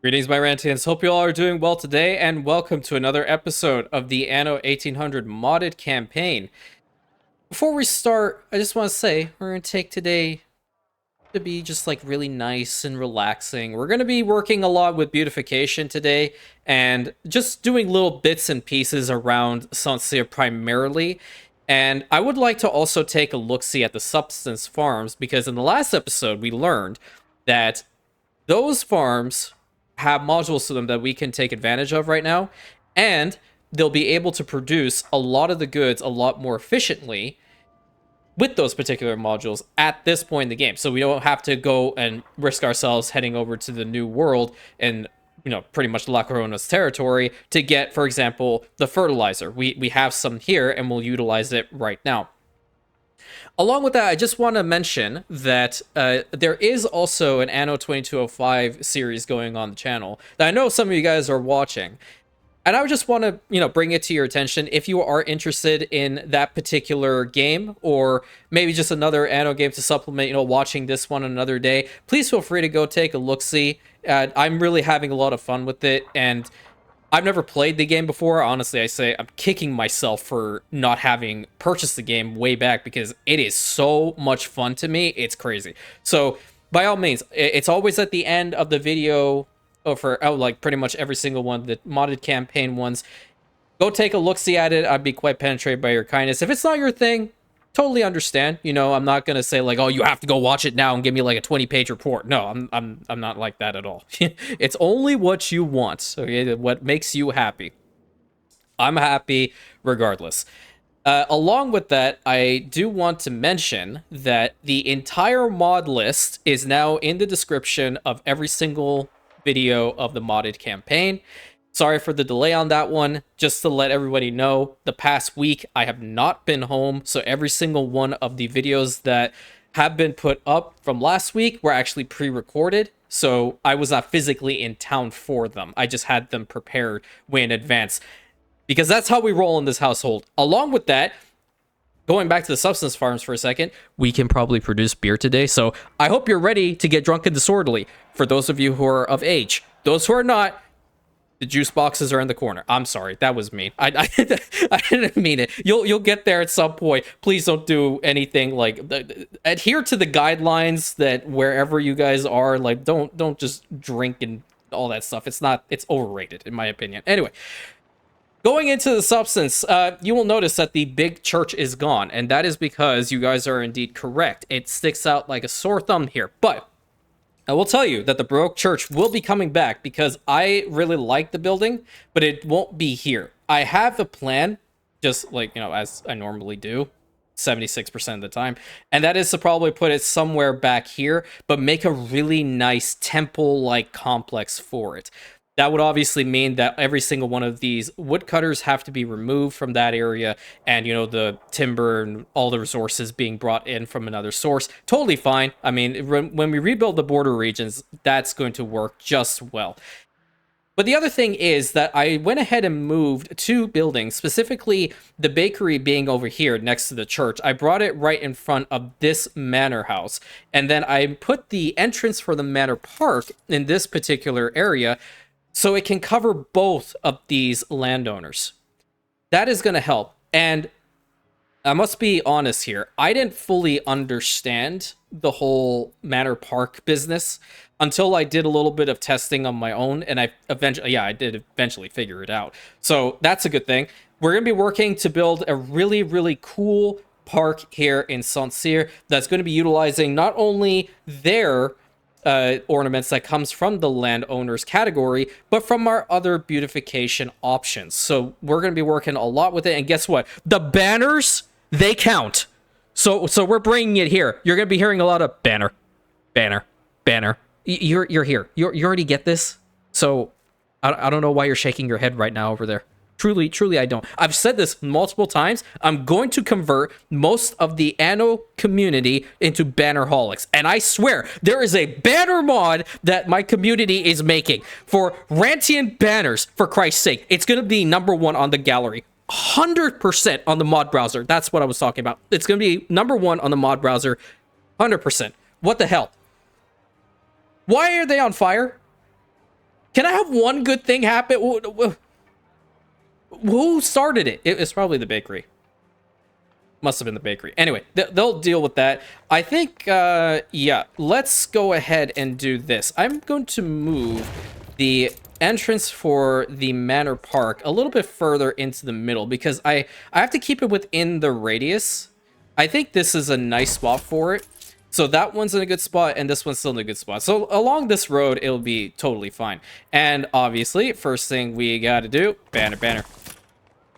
Greetings, my Rantians. Hope you all are doing well today, and welcome to another episode of the Anno 1800 modded campaign. Before we start, I just want to say we're going to take today to be just like really nice and relaxing. We're going to be working a lot with beautification today and just doing little bits and pieces around Saint Sére primarily. And I would like to also take a look-see at the substance farms, because in the last episode we learned that those farms have modules to them that we can take advantage of right now, and they'll be able to produce a lot of the goods a lot more efficiently with those particular modules at this point in the game. So we don't have to go and risk ourselves heading over to the new world and, you know, pretty much La Corona's territory to get, for example, the fertilizer. We have some here and we'll utilize it right now. Along with that, I just want to mention that there is also an Anno 2205 series going on the channel that I know some of you guys are watching. And I would just want to, bring it to your attention if you are interested in that particular game, or maybe just another Anno game to supplement, watching this one another day. Please feel free to go take a look-see. I'm really having a lot of fun with it, and I've never played the game before. Honestly, I say I'm kicking myself for not having purchased the game way back, because it is so much fun to me. It's crazy. So by all means, it's always at the end of the video, like pretty much every single one, the modded campaign ones. Go take a look-see at it. I'd be quite penetrated by your kindness. If it's not your thing, totally understand. I'm not gonna say like, oh, you have to go watch it now and give me like a 20-page report. No, I'm not like that at all. It's only what you want, okay? What makes you happy. I'm happy regardless. Along with that, I do want to mention that the entire mod list is now in the description of every single video of the modded campaign. Sorry for the delay on that one. Just to let everybody know, the past week I have not been home, so every single one of the videos that have been put up from last week were actually pre-recorded, so I was not physically in town for them. I just had them prepared way in advance, because that's how we roll in this household. Along with that, going back to the substance farms for a second, we can probably produce beer today, so I hope you're ready to get drunk and disorderly. For those of you who are of age. Those who are not, the juice boxes are in the corner. I'm sorry, that was mean. I didn't mean it. You'll get there at some point. Please don't do anything like adhere to the guidelines that wherever you guys are. Like don't just drink and all that stuff. It's overrated in my opinion. Anyway, going into the substance, you will notice that the big church is gone, and that is because you guys are indeed correct. It sticks out like a sore thumb here, but I will tell you that the Baroque church will be coming back, because I really like the building, but it won't be here. I have a plan, just like, as I normally do, 76% of the time, and that is to probably put it somewhere back here, but make a really nice temple-like complex for it. That would obviously mean that every single one of these woodcutters have to be removed from that area, and, the timber and all the resources being brought in from another source. Totally fine. I mean, when we rebuild the border regions, that's going to work just well. But the other thing is that I went ahead and moved two buildings, specifically the bakery being over here next to the church. I brought it right in front of this manor house, and then I put the entrance for the manor park in this particular area, so it can cover both of these landowners. That is going to help. And I must be honest here, I didn't fully understand the whole Manor Park business until I did a little bit of testing on my own, and I did eventually figure it out. So that's a good thing. We're going to be working to build a really, really cool park here in Saint Sére that's going to be utilizing not only their ornaments that comes from the landowners category, but from our other beautification options. So we're going to be working a lot with it, and guess what? The banners, they count. So we're bringing it here. You're going to be hearing a lot of banner. You're here. You already get this. So I don't know why you're shaking your head right now over there. Truly, I don't. I've said this multiple times. I'm going to convert most of the Anno community into bannerholics. And I swear, there is a banner mod that my community is making for RANTIAN banners, for Christ's sake. It's going to be #1 on the gallery. 100% on the mod browser. That's what I was talking about. It's going to be #1 on the mod browser. 100%. What the hell? Why are they on fire? Can I have one good thing happen? Who started it? It's probably the bakery. Must have been the bakery. Anyway, they'll deal with that. I think, yeah, let's go ahead and do this. I'm going to move the entrance for the Manor Park a little bit further into the middle because I have to keep it within the radius. I think this is a nice spot for it. So that one's in a good spot, and this one's still in a good spot. So along this road, it'll be totally fine. And obviously, first thing we gotta do, banner, banner.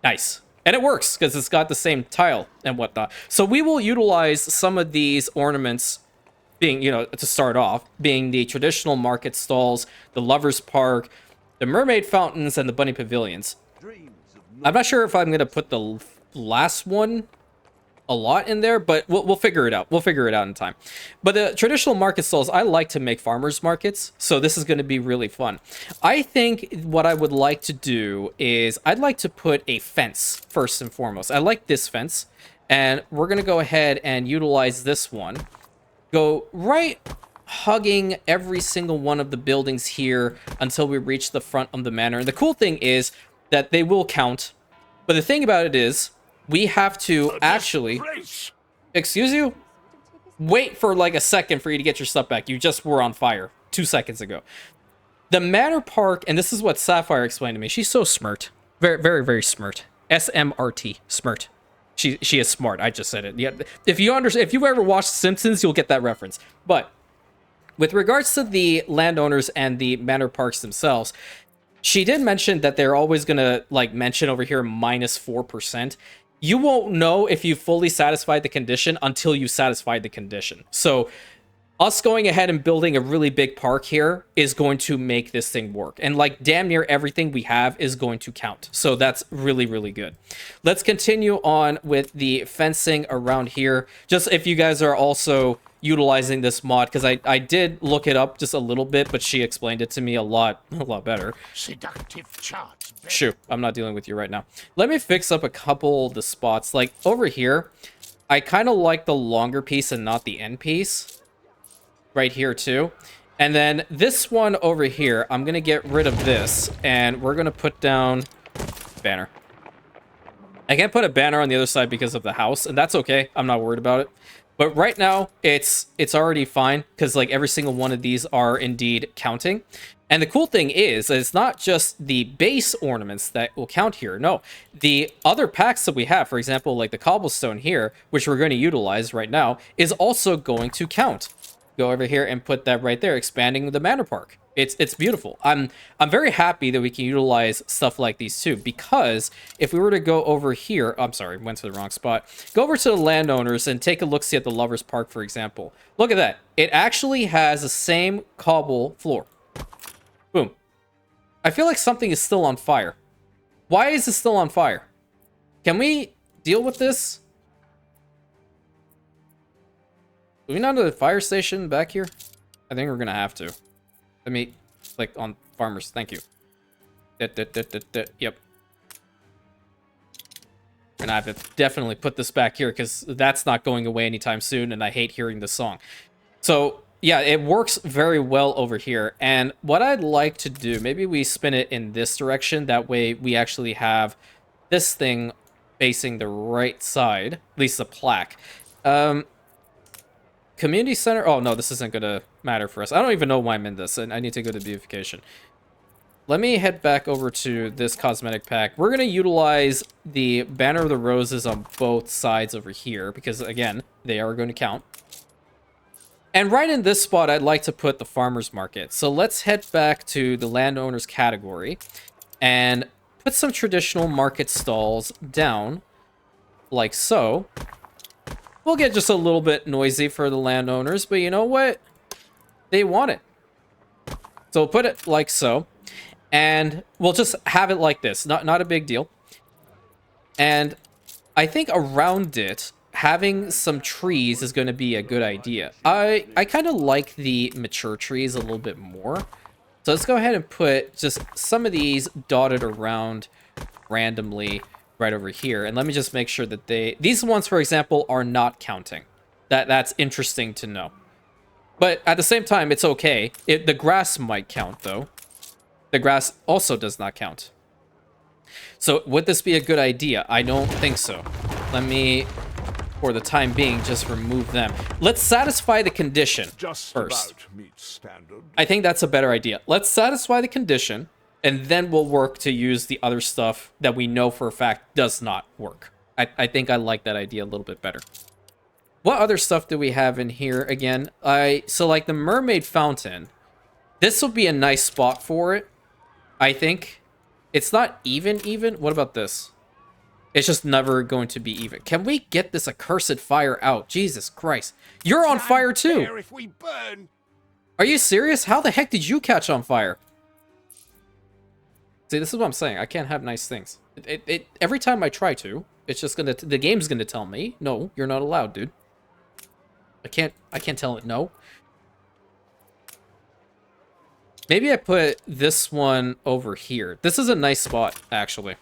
Nice. And it works, because it's got the same tile and whatnot. So we will utilize some of these ornaments being, you know, to start off, being the traditional market stalls, the Lover's Park, the Mermaid Fountains, and the Bunny Pavilions. I'm not sure if I'm going to put the last one a lot in there, but we'll figure it out. We'll figure it out in time. But the traditional market stalls, I like to make farmers markets, so this is going to be really fun. I think what I would like to do is I'd like to put a fence first and foremost. I like this fence, and we're going to go ahead and utilize this one. Go right hugging every single one of the buildings here until we reach the front of the manor. And the cool thing is that they will count, but the thing about it is we have to actually... Excuse you? Wait for like a second for you to get your stuff back. You just were on fire 2 seconds ago. The Manor Park, and this is what Sapphire explained to me. She's so smart. Very, very, very smart. S-M-R-T. Smart. She is smart. I just said it. Yeah. If you understand, if you've ever watched Simpsons, you'll get that reference. But with regards to the landowners and the Manor Parks themselves, she did mention that they're always going to like mention over here -4%. You won't know if you fully satisfied the condition until you satisfied the condition. So us going ahead and building a really big park here is going to make this thing work. And like damn near everything we have is going to count. So that's really, really good. Let's continue on with the fencing around here. Just if you guys are also utilizing this mod, because I did look it up just a little bit, but she explained it to me a lot better. Seductive charts. Shoot, I'm not dealing with you right now. Let me fix up a couple of the spots. Like over here, I kind of like the longer piece and not the end piece. Right here too. And then this one over here, I'm going to get rid of this, and we're going to put down banner. I can't put a banner on the other side because of the house, and that's okay. I'm not worried about it. But right now, it's already fine, because like every single one of these are indeed counting. And the cool thing is that it's not just the base ornaments that will count here. No, the other packs that we have, for example, like the cobblestone here, which we're going to utilize right now, is also going to count. Go over here and put that right there, expanding the Manor Park. It's beautiful. I'm very happy that we can utilize stuff like these too, because if we were to go over here, I'm sorry, went to the wrong spot. Go over to the landowners and take a look-see at the Lover's Park, for example. Look at that. It actually has the same cobble floor. Boom. I feel like something is still on fire. Why is it still on fire? Can we deal with this? Do we not have a fire station back here? I think we're gonna have to. Let me click on farmers. Thank you. Yep. And I have to definitely put this back here because that's not going away anytime soon, and I hate hearing the song. So yeah, it works very well over here. And what I'd like to do, maybe we spin it in this direction. That way we actually have this thing facing the right side, at least the plaque. Community center. Oh, no, this isn't going to matter for us. I don't even know why I'm in this, and I need to go to beautification. Let me head back over to this cosmetic pack. We're going to utilize the Banner of the Roses on both sides over here, because, again, they are going to count. And right in this spot, I'd like to put the farmer's market. So let's head back to the landowners category and put some traditional market stalls down, like so. We'll get just a little bit noisy for the landowners, but you know what? They want it. So we'll put it like so. And we'll just have it like this. Not a big deal. And I think around it, having some trees is going to be a good idea. I kind of like the mature trees a little bit more. So let's go ahead and put just some of these dotted around randomly right over here. And let me just make sure that these ones, for example, are not counting. That's interesting to know. But at the same time, it's okay. The grass might count, though. The grass also does not count. So would this be a good idea? I don't think so. Let me, for the time being, just remove them. Let's satisfy the condition Just first. about meets standard. I think that's a better idea. Let's satisfy the condition, and then we'll work to use the other stuff that we know for a fact does not work. I think I like that idea a little bit better. What other stuff do we have in here again? So like the mermaid fountain, this will be a nice spot for it, I think. It's not even. What about this? It's just never going to be even. Can we get this accursed fire out? Jesus Christ. You're on fire too. If we burn. Are you serious? How the heck did you catch on fire? See, this is what I'm saying. I can't have nice things. Every time I try to, it's just gonna, the game's gonna tell me, no, you're not allowed, dude. I can't tell it no. Maybe I put this one over here. This is a nice spot, actually.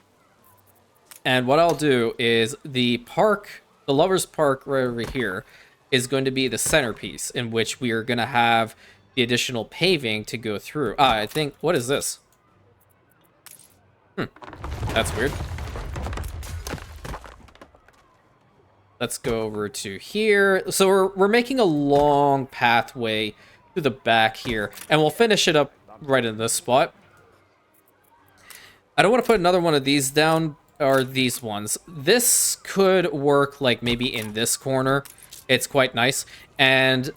And what I'll do is the park, the Lover's Park right over here, is going to be the centerpiece in which we are going to have the additional paving to go through. I think, what is this? That's weird. Let's go over to here. So we're making a long pathway to the back here, and we'll finish it up right in this spot. I don't want to put another one of these down, or these ones. This could work like maybe in this corner. It's quite nice, and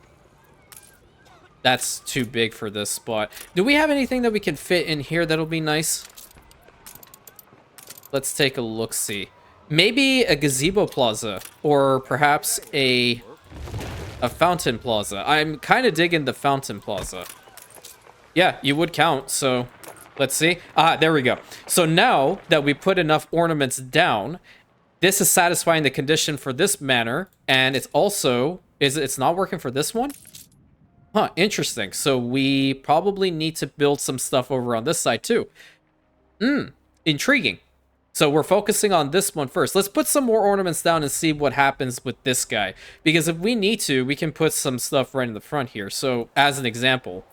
that's too big for this spot. Do we have anything that we can fit in here that'll be nice? Let's take a look-see. Maybe a gazebo plaza, or perhaps a fountain plaza. I'm kind of digging the fountain plaza. Yeah, you would count, so let's see. There we go. So now that we put enough ornaments down, this is satisfying the condition for this manor, and it's also, it's not working for this one? Huh, interesting. So we probably need to build some stuff over on this side too. Intriguing. So we're focusing on this one first. Let's put some more ornaments down and see what happens with this guy. Because if we need to, we can put some stuff right in the front here. So, as an example.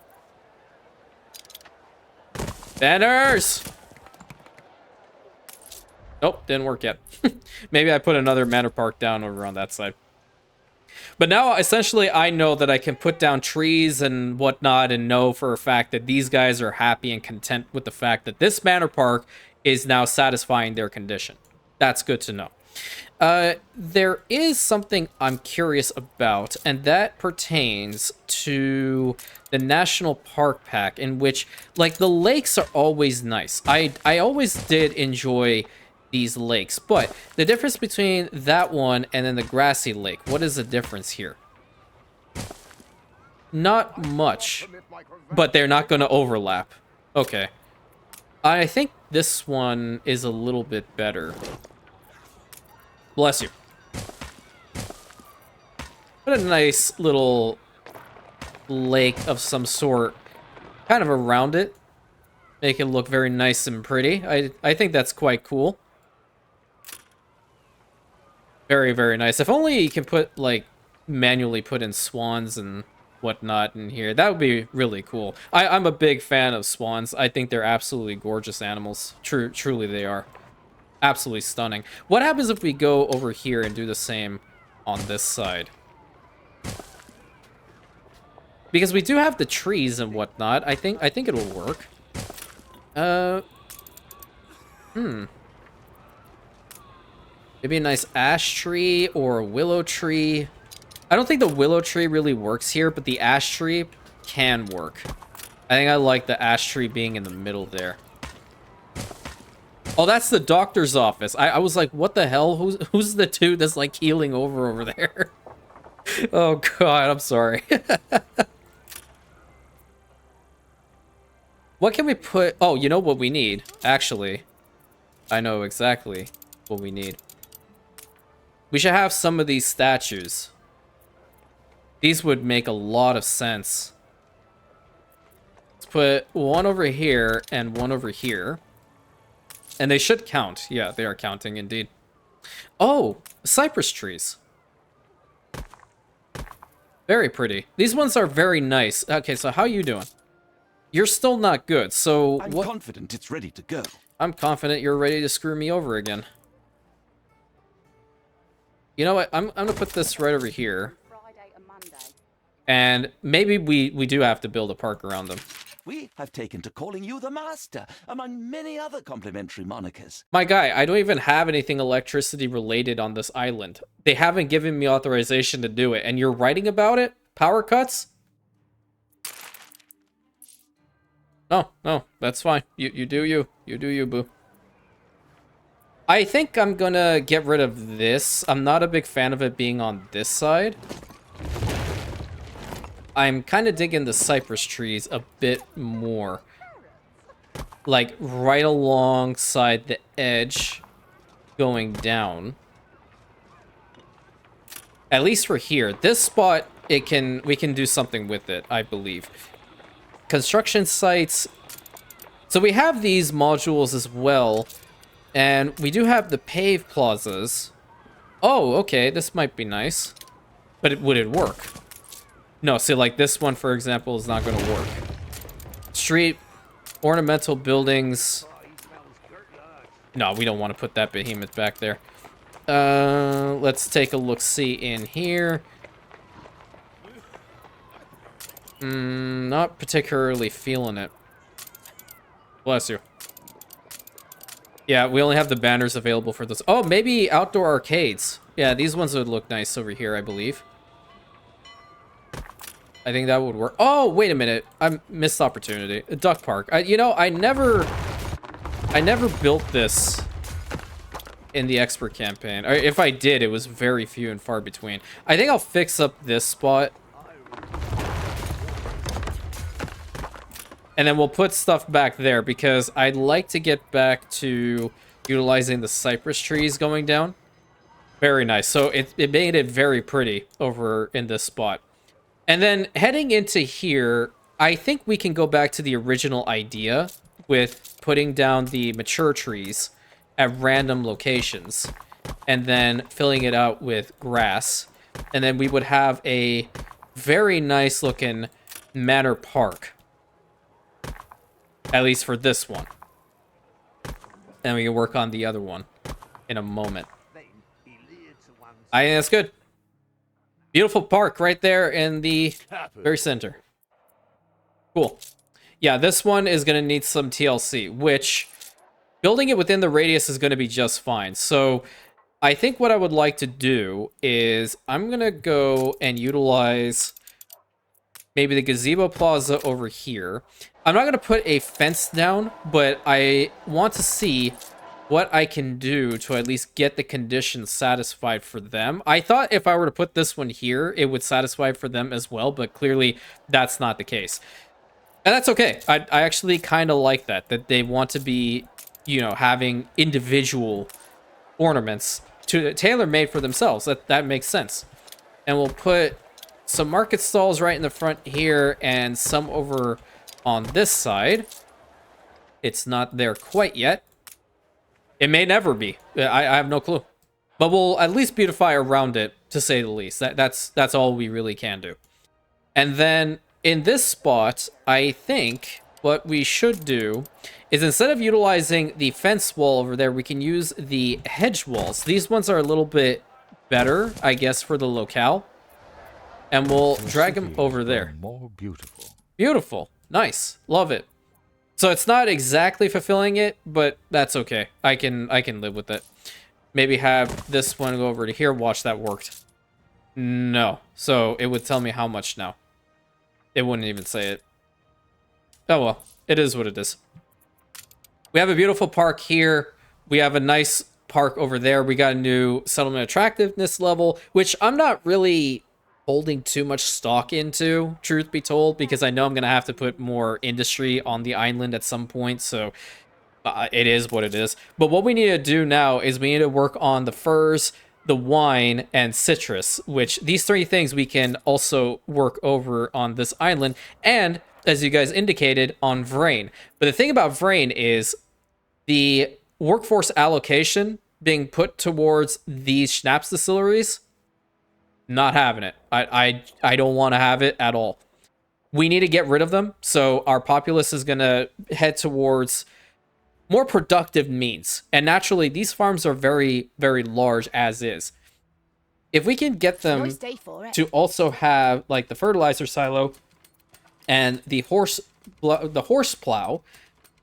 Banners! Nope, didn't work yet. Maybe I put another Manor Park down over on that side. But now, essentially, I know that I can put down trees and whatnot and know for a fact that these guys are happy and content with the fact that this Manor Park is now satisfying their condition. That's good to know. There is something I'm curious about, and that pertains to the National Park Pack, in which, like, the lakes are always nice. I always did enjoy these lakes, but the difference between that one and then the grassy lake, what is the difference here? Not much, but they're not going to overlap. Okay. I think this one is a little bit better. Bless you. What a nice little lake of some sort, kind of around it. Make it look very nice and pretty. I think that's quite cool. Very, very nice. If only you can put, like, manually put in swans and whatnot in here. That would be really cool. I'm a big fan of swans. I think they're absolutely gorgeous animals. Truly they are. Absolutely stunning. What happens if we go over here and do the same on this side? Because we do have the trees and whatnot. I think it'll work. Maybe a nice ash tree or a willow tree. I don't think the willow tree really works here, but the ash tree can work. I think I like the ash tree being in the middle there. Oh, that's the doctor's office. I was like, what the hell? Who's the dude that's like keeling over there? Oh god, I'm sorry. What can we put? Oh, you know what we need? Actually, I know exactly what we need. We should have some of these statues. These would make a lot of sense. Let's put one over here and one over here. And they should count. Yeah, they are counting indeed. Oh, cypress trees. Very pretty. These ones are very nice. Okay, so how you doing? you're still not good. So I'm what? confident it's ready to go. I'm confident you're ready to screw me over again. You know what? I'm gonna put this right over here. Friday and Monday. And maybe we do have to build a park around them. We have taken to calling you the Master, among many other complimentary monikers. My guy, I don't even have anything electricity related on this island. They haven't given me authorization to do it, and you're writing about it? Power cuts? No, that's fine. You do you. You do you, boo. I think I'm gonna get rid of this. I'm not a big fan of it being on this side. I'm kind of digging the cypress trees a bit more. Like, right alongside the edge going down. At least for here. This spot, we can do something with it, I believe. Construction sites. So we have these modules as well. And we do have the paved plazas. Oh, okay, this might be nice. But would it work? No, see, like this one, for example, is not going to work. Street, ornamental buildings. No, we don't want to put that behemoth back there. Let's take a look-see in here. Not particularly feeling it. Bless you. Yeah, we only have the banners available for this. Oh, maybe outdoor arcades. Yeah, these ones would look nice over here, I believe. I think that would work. Oh, wait a minute. I missed opportunity. A duck park. You know, I never built this in the expert campaign. Or if I did, it was very few and far between. I think I'll fix up this spot. And then we'll put stuff back there because I'd like to get back to utilizing the cypress trees going down. Very nice. So it made it very pretty over in this spot. And then heading into here, I think we can go back to the original idea with putting down the mature trees at random locations and then filling it out with grass. And then we would have a very nice looking manor park. At least for this one. And we can work on the other one in a moment. I think that's good. Beautiful park right there in the very center. Cool. Yeah, this one is going to need some TLC, which building it within the radius is going to be just fine. So I think what I would like to do is I'm going to go and utilize maybe the gazebo plaza over here. I'm not going to put a fence down, but I want to see what I can do to at least get the conditions satisfied for them. I thought if I were to put this one here, it would satisfy for them as well, but clearly that's not the case. And that's okay. I actually kind of like that they want to be, you know, having individual ornaments to tailor-made for themselves. That makes sense. And we'll put some market stalls right in the front here and some over on this side. It's not there quite yet. It may never be. I have no clue. But we'll at least beautify around it, to say the least. That's all we really can do. And then in this spot, I think what we should do is instead of utilizing the fence wall over there, we can use the hedge walls. These ones are a little bit better, I guess, for the locale. And we'll drag them over there. More beautiful. Beautiful. Nice. Love it. So it's not exactly fulfilling it, but that's okay. I can live with it. Maybe have this one go over to here. Watch, that worked. No. So it would tell me how much now. It wouldn't even say it. Oh well. It is what it is. We have a beautiful park here. We have a nice park over there. We got a new settlement attractiveness level, which I'm not really holding too much stock into, truth be told, because I know I'm gonna have to put more industry on the island at some point, so it is what it is. But what we need to do now is we need to work on the furs, the wine, and citrus, which these three things we can also work over on this island, and as you guys indicated, on Vrain. But the thing about Vrain is the workforce allocation being put towards these Schnapps distilleries. Not having it. I don't want to have it at all. we need to get rid of them. So our populace is going to head towards more productive means. And naturally, these farms are very, very large as is. If we can get them Nice day for it. to also have like the fertilizer silo and the horse plow,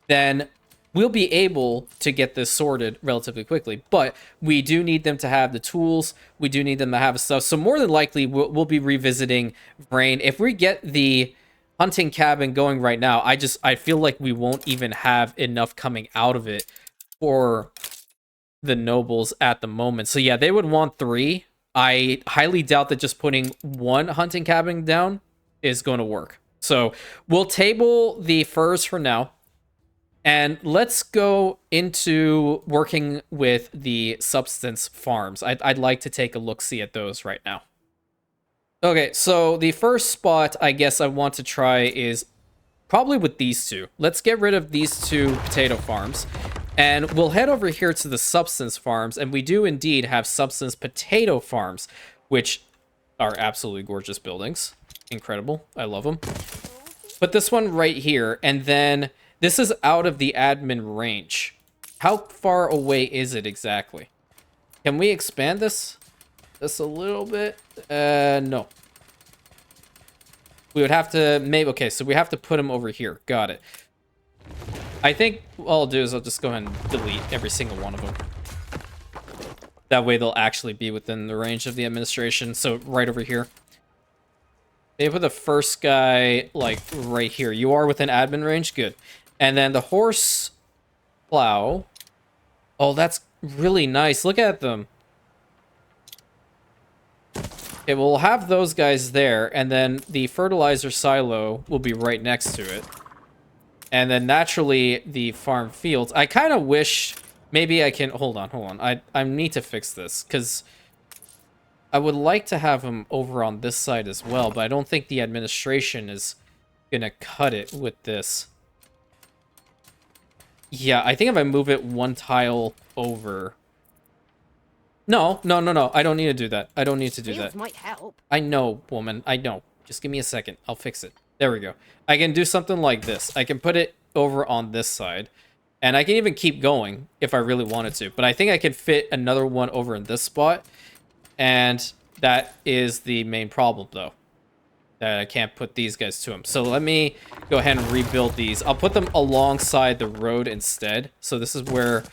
then we'll be able to get this sorted relatively quickly. But we do need them to have the tools. We do need them to have stuff. So more than likely, we'll be revisiting grain. If we get the hunting cabin going right now, I feel like we won't even have enough coming out of it for the nobles at the moment. So yeah, they would want 3. I highly doubt that just putting 1 hunting cabin down is going to work. So we'll table the furs for now. And let's go into working with the substance farms. I'd like to take a look-see at those right now. Okay, so the first spot I guess I want to try is probably with these 2. Let's get rid of these 2 potato farms. And we'll head over here to the substance farms. And we do indeed have substance potato farms, which are absolutely gorgeous buildings. Incredible. I love them. Put this one right here. And then this is out of the admin range. How far away is it exactly? Can we expand this? Just a little bit? No. We would have to maybe... Okay, so we have to put them over here. Got it. I think all I'll do is I'll just go ahead and delete every single one of them. That way they'll actually be within the range of the administration. So right over here. They put the first guy, like, right here. You are within admin range? Good. And then the horse plow. Oh, that's really nice. Look at them. Okay, we'll have those guys there. And then the fertilizer silo will be right next to it. And then naturally, the farm fields. I kind of wish maybe I can... Hold on. I need to fix this because I would like to have them over on this side as well, but I don't think the administration is going to cut it with this. Yeah, I think if I move it 1 tile over... No. I don't need to do that. I don't need to do Fields that. might help. I know, woman. I know. Just give me a second. I'll fix it. There we go. I can do something like this. I can put it over on this side. And I can even keep going if I really wanted to. But I think I could fit another one over in this spot. And that is the main problem, though. That I can't put these guys to them. So let me go ahead and rebuild these. I'll put them alongside the road instead. So this is where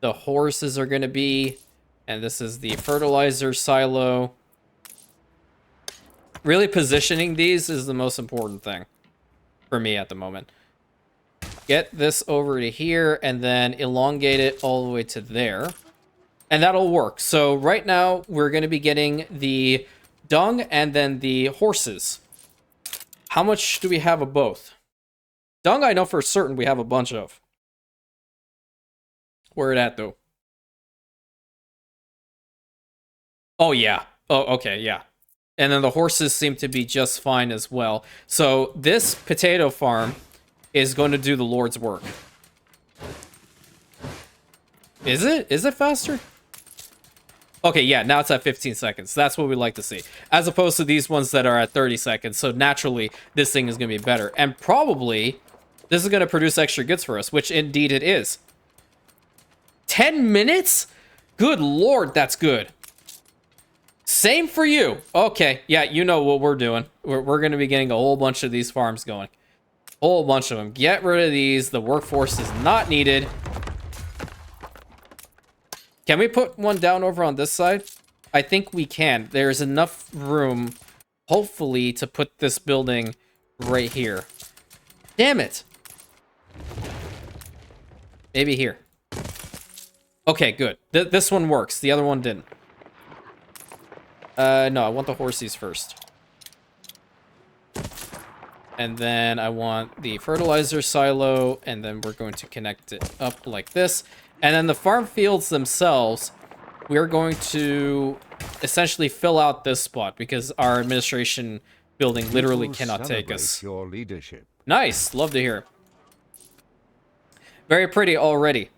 the horses are going to be. And this is the fertilizer silo. Really positioning these is the most important thing for me at the moment. Get this over to here and then elongate it all the way to there. And that'll work. So right now we're going to be getting the dung and then the horses. How much do we have of both? Dung I know for certain we have a bunch of. Where it at though? Oh yeah. Oh, okay, yeah. And then the horses seem to be just fine as well. So this potato farm is going to do the Lord's work. Is it? Is it faster? Okay, yeah, now it's at 15 seconds. That's what we like to see. As opposed to these ones that are at 30 seconds. So naturally, this thing is going to be better. And probably, this is going to produce extra goods for us, which indeed it is. 10 minutes? Good Lord, that's good. Same for you. Okay, yeah, you know what we're doing. We're going to be getting a whole bunch of these farms going. A whole bunch of them. Get rid of these. The workforce is not needed. Can we put one down over on this side? I think we can. There's enough room, hopefully, to put this building right here. Damn it. Maybe here. Okay, good. This one works. The other one didn't. No, I want the horsies first. And then I want the fertilizer silo, and then we're going to connect it up like this. And then the farm fields themselves, we're going to essentially fill out this spot because our administration building literally cannot take us. Your leadership. Nice, love to hear it. Very pretty already.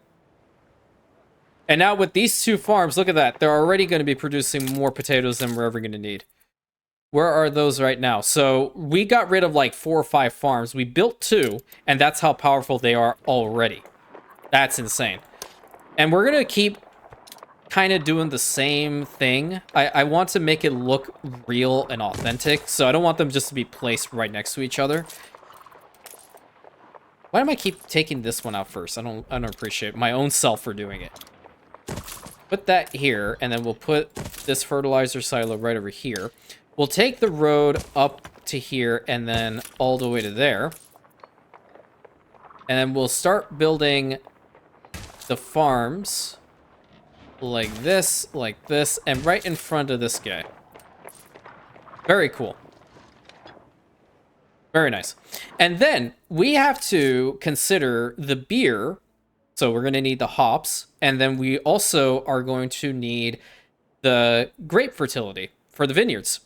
And now with these 2 farms, look at that. They're already going to be producing more potatoes than we're ever going to need. Where are those right now? So we got rid of like 4 or 5 farms. We built 2, and that's how powerful they are already. That's insane. And we're going to keep kind of doing the same thing. I want to make it look real and authentic, so I don't want them just to be placed right next to each other. Why am I keep taking this one out first? I don't appreciate my own self for doing it. Put that here, and then we'll put this fertilizer silo right over here. We'll take the road up to here and then all the way to there. And then we'll start building the farms like this, and right in front of this guy. Very cool. Very nice. And then we have to consider the beer. So we're going to need the hops. And then we also are going to need the grape fertility for the vineyards,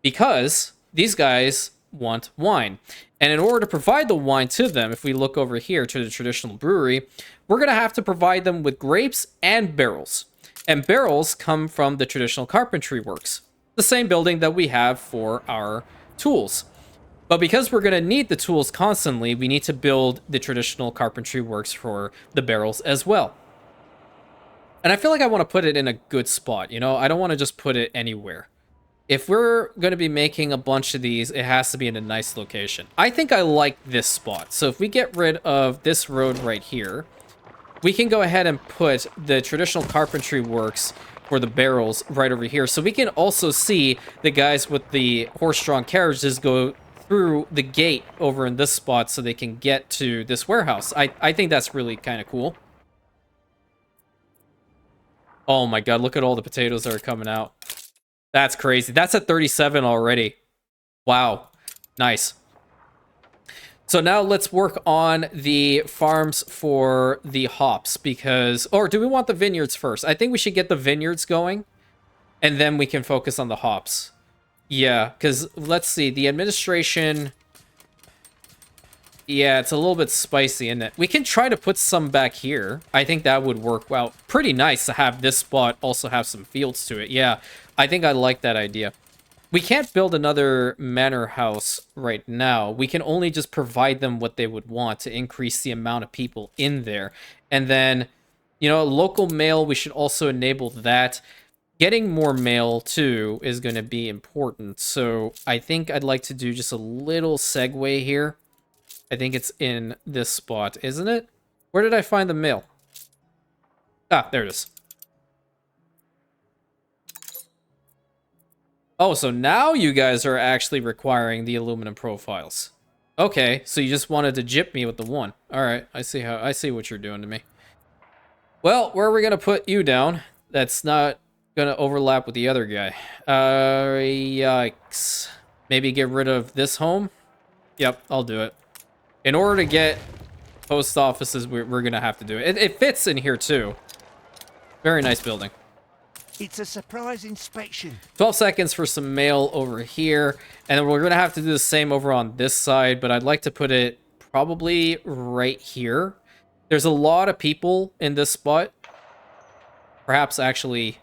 because these guys want wine. And in order to provide the wine to them, if we look over here to the traditional brewery, we're going to have to provide them with grapes and barrels. And barrels come from the traditional carpentry works, the same building that we have for our tools. But because we're going to need the tools constantly, we need to build the traditional carpentry works for the barrels as well. And I feel like I want to put it in a good spot, you know? I don't want to just put it anywhere. If we're going to be making a bunch of these, it has to be in a nice location. I think I like this spot. So if we get rid of this road right here, we can go ahead and put the traditional carpentry works for the barrels right over here. So we can also see the guys with the horse-drawn carriages go through the gate over in this spot so they can get to this warehouse. I think that's really kind of cool. Oh my god, look at all the potatoes that are coming out. That's crazy. That's at 37 already. Wow. Nice. So now let's work on the farms for the hops, because... Or do we want the vineyards first? I think we should get the vineyards going, and then we can focus on the hops. Yeah, because let's see. The administration... Yeah, it's a little bit spicy, isn't it? We can try to put some back here. I think that would work well. Pretty nice to have this spot also have some fields to it. Yeah, I think I like that idea. We can't build another manor house right now. We can only just provide them what they would want to increase the amount of people in there. And then, you know, local mail, we should also enable that. Getting more mail, too, is going to be important. So I think I'd like to do just a little segue here. I think it's in this spot, isn't it? Where did I find the mail? Ah, there it is. Oh, so now you guys are actually requiring the aluminum profiles. Okay, so you just wanted to jip me with the one. All right, I see what you're doing to me. Well, where are we gonna put you down? That's not gonna overlap with the other guy. Yikes. Maybe get rid of this home? Yep, I'll do it. In order to get post offices, we're gonna have to do it. It fits in here too. Very nice building. It's a surprise inspection. 12 seconds for some mail over here. And then we're going to have to do the same over on this side, but I'd like to put it probably right here. There's a lot of people in this spot. Perhaps actually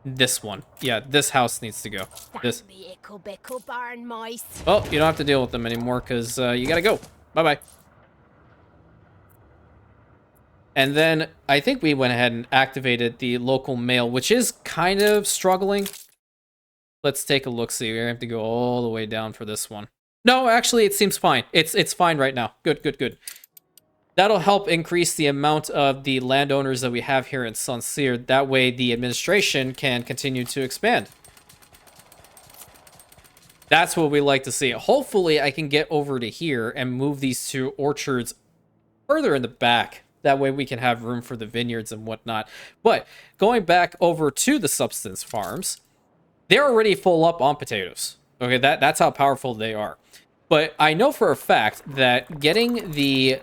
this one. Yeah, this house needs to go. This. Oh, you don't have to deal with them anymore because you got to go. Bye-bye. And then I think we went ahead and activated the local mail, which is kind of struggling. Let's take a look-see. We're going to have to go all the way down for this one. No, actually, it seems fine. It's fine right now. Good, good, good. That'll help increase the amount of the landowners that we have here in Saint Sére. That way, the administration can continue to expand. That's what we like to see. Hopefully, I can get over to here and move these 2 orchards further in the back. That way we can have room for the vineyards and whatnot. But going back over to the substance farms, they're already full up on potatoes. Okay, that's how powerful they are. But I know for a fact that getting the,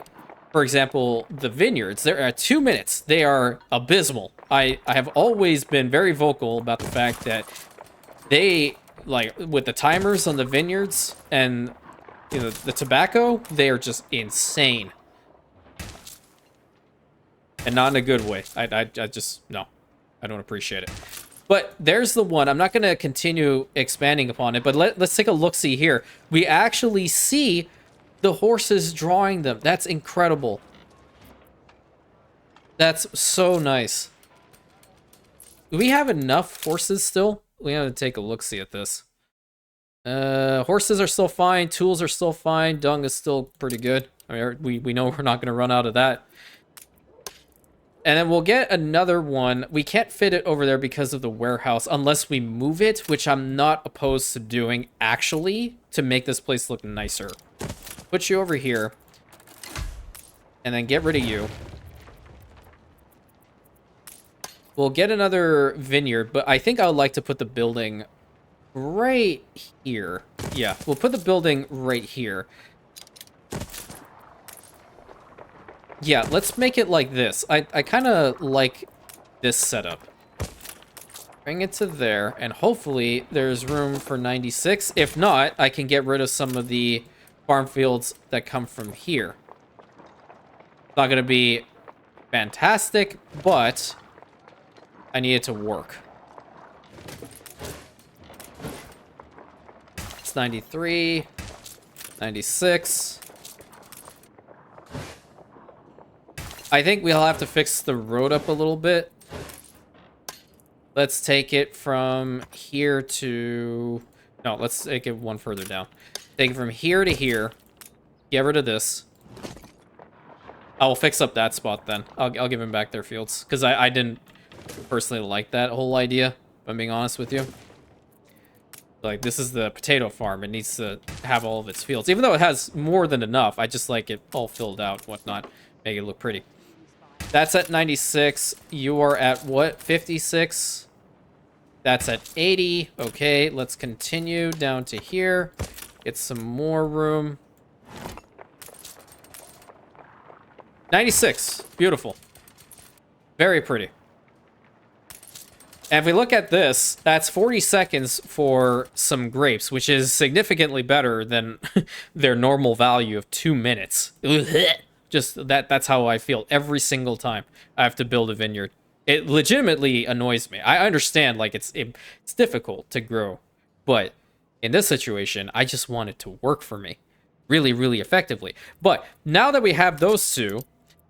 for example, the vineyards, they're at 2 minutes. They are abysmal. I have always been very vocal about the fact that they, like, with the timers on the vineyards and, you know, the tobacco, they are just insane. And not in a good way. I just, no. I don't appreciate it. But there's the one. I'm not going to continue expanding upon it, but let's take a look-see here. We actually see the horses drawing them. That's incredible. That's so nice. Do we have enough horses still? We have to take a look-see at this. Horses are still fine. Tools are still fine. Dung is still pretty good. I mean, we know we're not going to run out of that. And then we'll get another one. We can't fit it over there because of the warehouse unless we move it, which I'm not opposed to doing, actually, to make this place look nicer. Put you over here. And then get rid of you. We'll get another vineyard, but I think I would like to put the building right here. Yeah, we'll put the building right here. Yeah, let's make it like this. I kind of like this setup. Bring it to there, and hopefully there's room for 96. If not, I can get rid of some of the farm fields that come from here. Not going to be fantastic, but I need it to work. It's 93, 96. I think we'll have to fix the road up a little bit. Let's take it from here to... No, let's take it one further down. Take it from here to here. Get rid of this. I will fix up that spot then. I'll give them back their fields. Because I didn't personally like that whole idea, if I'm being honest with you. Like, this is the potato farm. It needs to have all of its fields. Even though it has more than enough, I just like it all filled out, whatnot. Make it look pretty. That's at 96. You are at what? 56. That's at 80. Okay, let's continue down to here. Get some more room. 96. Beautiful. Very pretty. And if we look at this, that's 40 seconds for some grapes, which is significantly better than their normal value of 2 minutes. Just that's how I feel every single time I have to build a vineyard. It legitimately annoys me. I understand, like, it's difficult to grow, but in this situation, I just want it to work for me really, really effectively. But now that we have those two,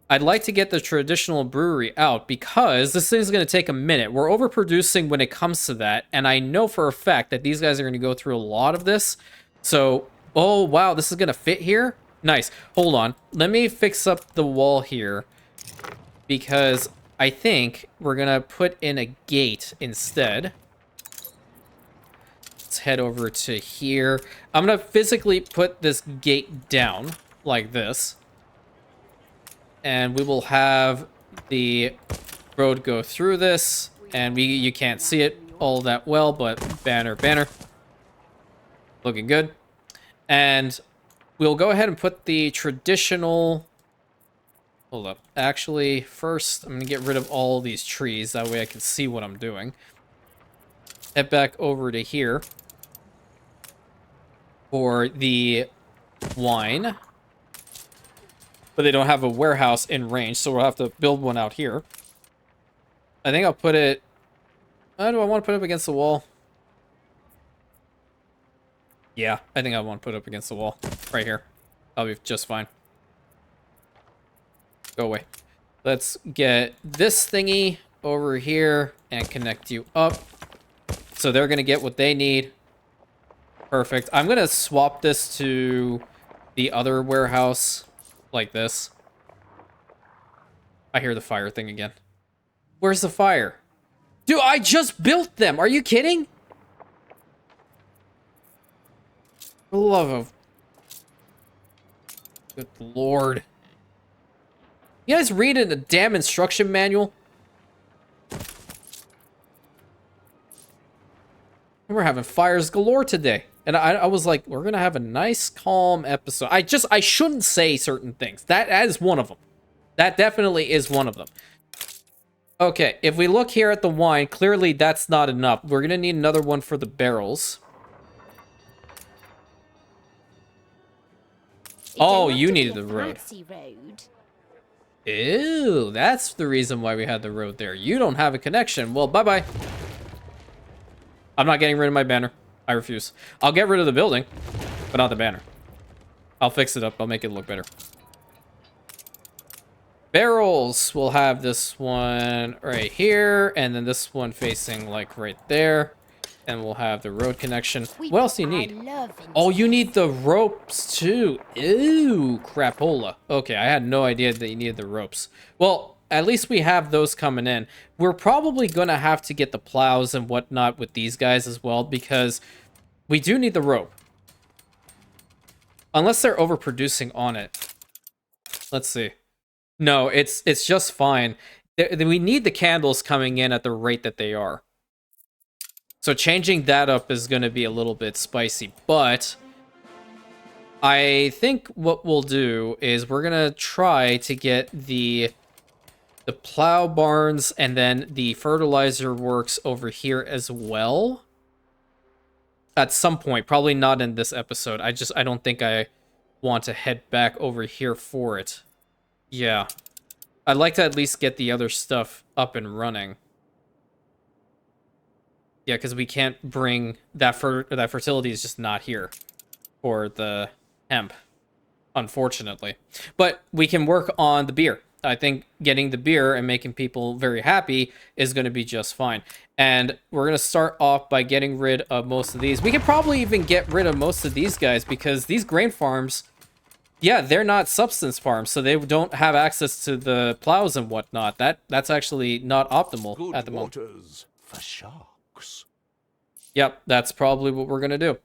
I'd like to get the traditional brewery out because this thing's going to take a minute. We're overproducing when it comes to that, and I know for a fact that these guys are going to go through a lot of this. So, oh, wow, this is going to fit here? Nice. Hold on. Let me fix up the wall here because I think we're going to put in a gate instead. Let's head over to here. I'm going to physically put this gate down like this. And we will have the road go through this. And you can't see it all that well, but banner. Looking good. And we'll go ahead and put the traditional... Hold up. Actually, first, I'm going to get rid of all these trees. That way I can see what I'm doing. Head back over to here for the wine. But they don't have a warehouse in range, so we'll have to build one out here. I think I'll put it... do I want to put it up against the wall? Yeah, I think I want to put it up against the wall. Right here. I'll be just fine. Go away. Let's get this thingy over here and connect you up. So they're going to get what they need. Perfect. I'm going to swap this to the other warehouse like this. I hear the fire thing again. Where's the fire? Dude, I just built them. Are you kidding? For the love of... Good lord. You guys read in the damn instruction manual? We're having fires galore today. And I was like, we're going to have a nice, calm episode. I shouldn't say certain things. That is one of them. That definitely is one of them. Okay, if we look here at the wine, clearly that's not enough. We're going to need another one for the barrels. Oh, you needed the road. Ew, that's the reason why we had the road there. You don't have a connection. Well, bye-bye. I'm not getting rid of my banner. I refuse. I'll get rid of the building, but not the banner. I'll fix it up. I'll make it look better. Barrels. We'll have this one right here, and then this one facing like right there. And we'll have the road connection. What else do you need? Oh, you need the ropes too. Ew, crapola. Okay, I had no idea that you needed the ropes. Well, at least we have those coming in. We're probably going to have to get the plows and whatnot with these guys as well, because we do need the rope. Unless they're overproducing on it. Let's see. No, it's just fine. We need the candles coming in at the rate that they are. So changing that up is going to be a little bit spicy, but I think what we'll do is we're going to try to get the plow barns and then the fertilizer works over here as well. At some point, probably not in this episode. I don't think I want to head back over here for it. Yeah. I'd like to at least get the other stuff up and running. Yeah, because we can't bring that fertility is just not here for the hemp, unfortunately. But we can work on the beer. I think getting the beer and making people very happy is going to be just fine. And we're going to start off by getting rid of most of these. We could probably even get rid of most of these guys because these grain farms, yeah, they're not substance farms, so they don't have access to the plows and whatnot. That's actually not optimal at the moment. Waters for sharks. Yep, that's probably what we're going to do.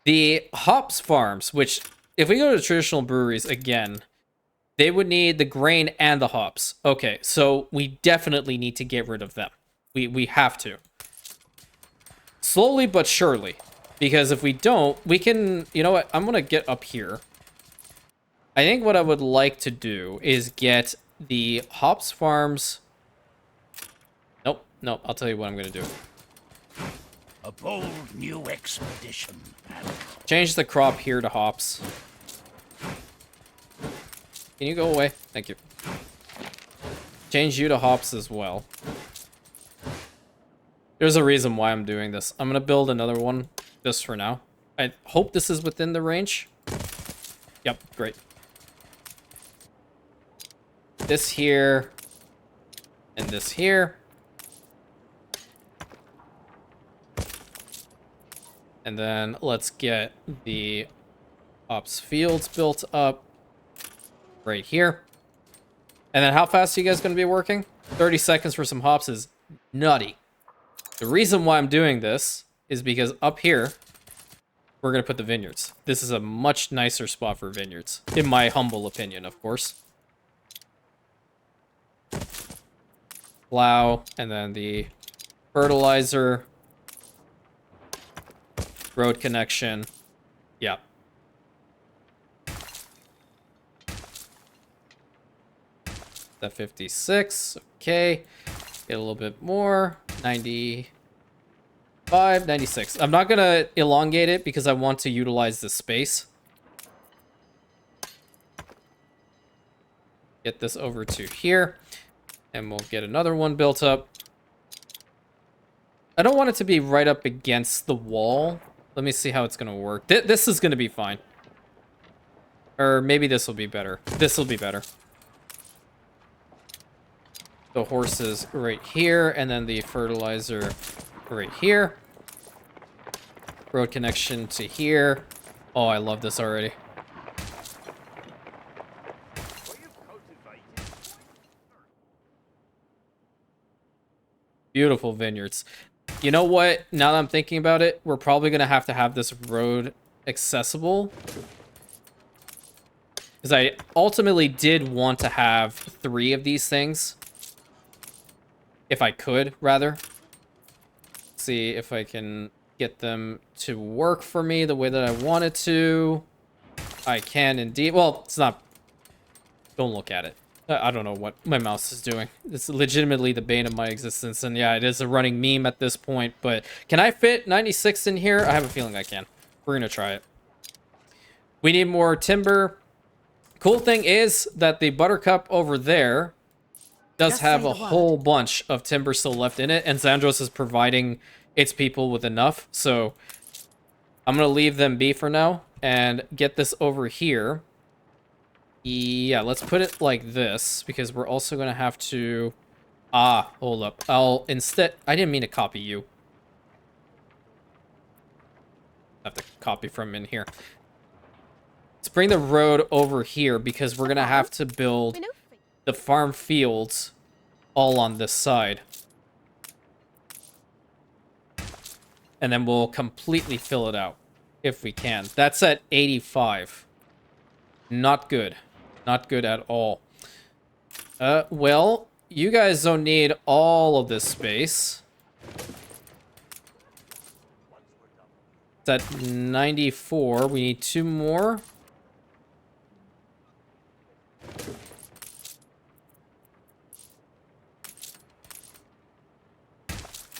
The hops farms, which if we go to traditional breweries again, they would need the grain and the hops. Okay, so we definitely need to get rid of them. We have to. Slowly but surely. Because if we don't, we can... You know what? I'm going to get up here. I think what I would like to do is get the hops farms... Nope. I'll tell you what I'm going to do. A bold new expedition. Change the crop here to hops. Can you go away? Thank you. Change you to hops as well. There's a reason why I'm doing this. I'm going to build another one just for now. I hope this is within the range. Yep, great. This here. And this here. And then let's get the hops fields built up. Right here. And then how fast are you guys going to be working? 30 seconds for some hops is nutty. The reason why I'm doing this is because up here, we're going to put the vineyards. This is a much nicer spot for vineyards. In my humble opinion, of course. Plow, and then the fertilizer. Road connection. Yeah. That 56, okay. Get a little bit more. 95, 96. I'm not gonna elongate it because I want to utilize this space. Get this over to here. And we'll get another one built up. I don't want it to be right up against the wall. Let me see how it's gonna work. This is gonna be fine. Or maybe this will be better. This will be better. The horses right here, and then the fertilizer right here. Road connection to here. Oh, I love this already. Beautiful vineyards. You know what? Now that I'm thinking about it, we're probably going to have this road accessible. Because I ultimately did want to have 3 of these things. If I could, rather. See if I can get them to work for me the way that I wanted to. I can indeed. Well, it's not... Don't look at it. I don't know what my mouse is doing. It's legitimately the bane of my existence. And yeah, it is a running meme at this point. But can I fit 96 in here? I have a feeling I can. We're going to try it. We need more timber. Cool thing is that the buttercup over there does Just have say a the word. whole bunch of timber still left in it, and Xandros is providing its people with enough, so I'm gonna leave them be for now and get this over here. Yeah, let's put it like this, because we're also gonna have to... Ah, hold up. I didn't mean to copy you. I have to copy from in here. Let's bring the road over here, because we're gonna have to build the farm fields all on this side. And then we'll completely fill it out, if we can. That's at 85. Not good. Not good at all. Well, you guys don't need all of this space. It's at 94. We need 2 more.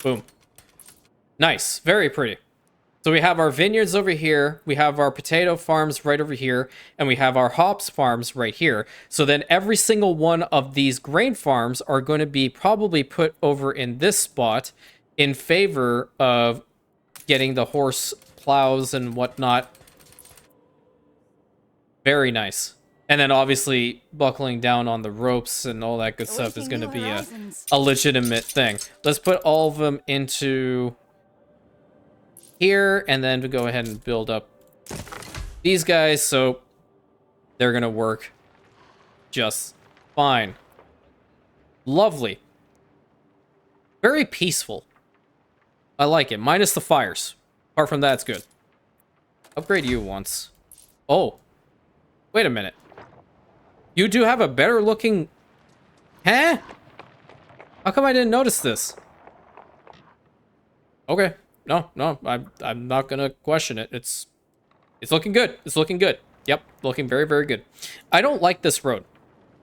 Boom. Nice. Very pretty. So we have our vineyards over here, we have our potato farms right over here, and we have our hops farms right here. So then every single one of these grain farms are going to be probably put over in this spot in favor of getting the horse plows and whatnot. Very nice. And then obviously buckling down on the ropes and all that good stuff is going to be a legitimate thing. Let's put all of them into here, and then to go ahead and build up these guys, so they're gonna work just fine. Lovely. Very peaceful. I like it, minus the fires. Apart from that, it's good. Upgrade you once. Oh, wait a minute. You do have a better looking... Huh? How come I didn't notice this? Okay. No, I'm not gonna question it. It's looking good. It's looking good. Yep, looking very, very good. I don't like this road.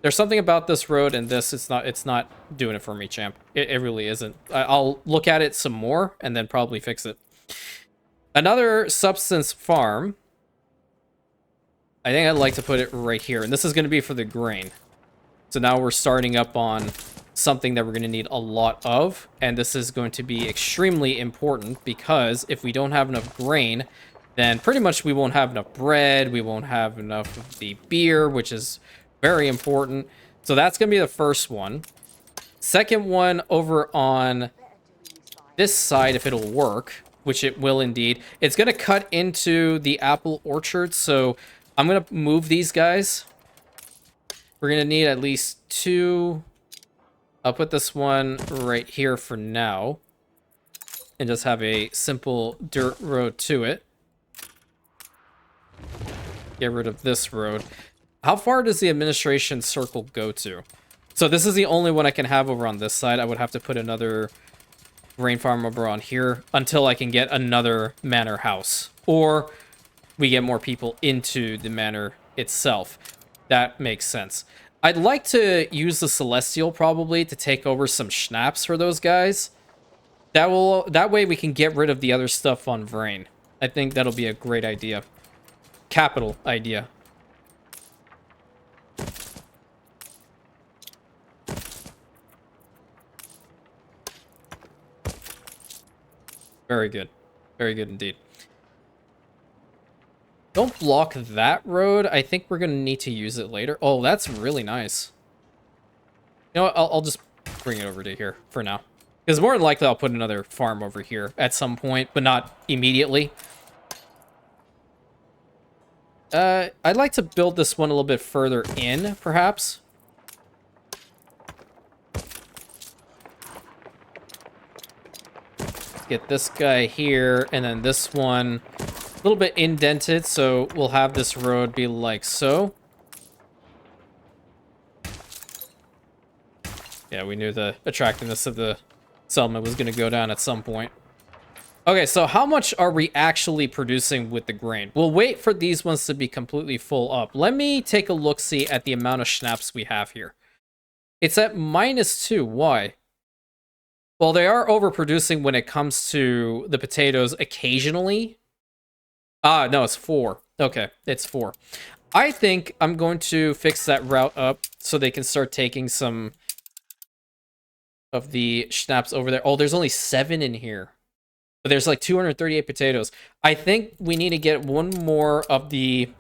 There's something about this road and this. It's not doing it for me, champ. It really isn't. I'll look at it some more and then probably fix it. Another substance farm. I think I'd like to put it right here, and this is going to be for the grain. So now we're starting up on something that we're going to need a lot of, and this is going to be extremely important, because if we don't have enough grain, then pretty much we won't have enough bread, we won't have enough of the beer, which is very important. So that's going to be the first one. Second one over on this side, if it'll work, which it will indeed, it's going to cut into the apple orchard, so I'm going to move these guys. We're going to need at least 2... I'll put this one right here for now, and just have a simple dirt road to it. Get rid of this road. How far does the administration circle go to? So this is the only one I can have over on this side. I would have to put another grain farm over on here until I can get another manor house, or we get more people into the manor itself. That makes sense. I'd like to use the Celestial probably to take over some Schnapps for those guys. That way we can get rid of the other stuff on Vrain. I think that'll be a great idea. Capital idea. Very good. Very good indeed. Don't block that road. I think we're going to need to use it later. Oh, that's really nice. You know what? I'll just bring it over to here for now. Because more than likely I'll put another farm over here at some point, but not immediately. I'd like to build this one a little bit further in, perhaps. Let's get this guy here, and then this one a little bit indented, so we'll have this road be like so. Yeah, we knew the attractiveness of the settlement was going to go down at some point. Okay, so how much are we actually producing with the grain? We'll wait for these ones to be completely full up. Let me take a look-see at the amount of Schnapps we have here. It's at -2. Why? Well, they are overproducing when it comes to the potatoes occasionally. Ah, no, it's 4. Okay, it's 4. I think I'm going to fix that route up so they can start taking some of the schnapps over there. Oh, there's only 7 in here. But there's like 238 potatoes. I think we need to get one more of the...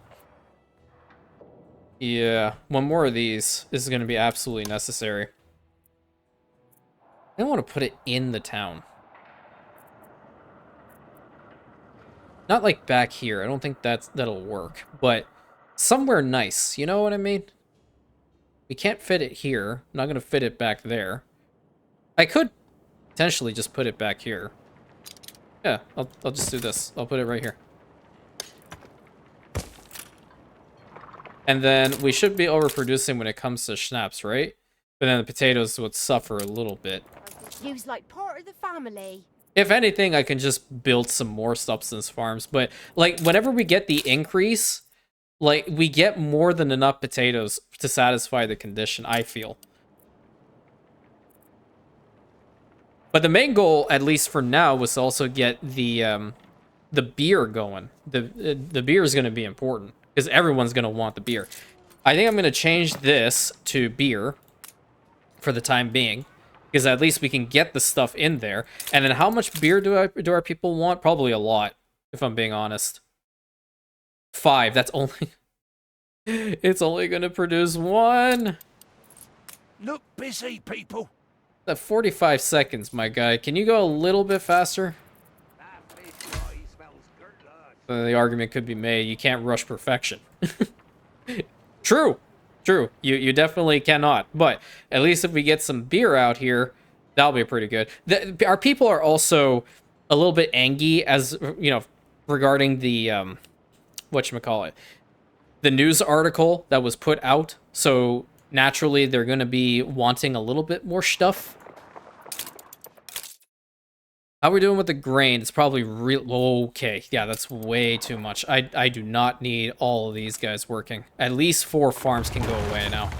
Yeah, one more of these is going to be absolutely necessary. I don't want to put it in the town. Not like back here. I don't think that'll work. But somewhere nice. You know what I mean? We can't fit it here. I'm not going to fit it back there. I could potentially just put it back here. Yeah, I'll just do this. I'll put it right here. And then we should be overproducing when it comes to schnapps, right? But then the potatoes would suffer a little bit. Use like part of the family. If anything, I can just build some more subsistence farms. But, like, whenever we get the increase, like, we get more than enough potatoes to satisfy the condition, I feel. But the main goal, at least for now, was to also get the beer going. The beer is going to be important, because everyone's going to want the beer. I think I'm going to change this to beer for the time being. Because at least we can get the stuff in there. And then how much beer do our people want? Probably a lot, if I'm being honest. 5, that's only... It's only gonna produce 1. Look busy, people. That 45 seconds, my guy. Can you go a little bit faster? The argument could be made, you can't rush perfection. True. True, you definitely cannot. But at least if we get some beer out here, that'll be pretty good. Our people are also a little bit angry, as you know, regarding the whatchamacallit, the news article that was put out. So naturally, they're going to be wanting a little bit more stuff. How are we doing with the grain? It's probably real okay. Yeah, that's way too much. I do not need all of these guys working. At least 4 farms can go away now.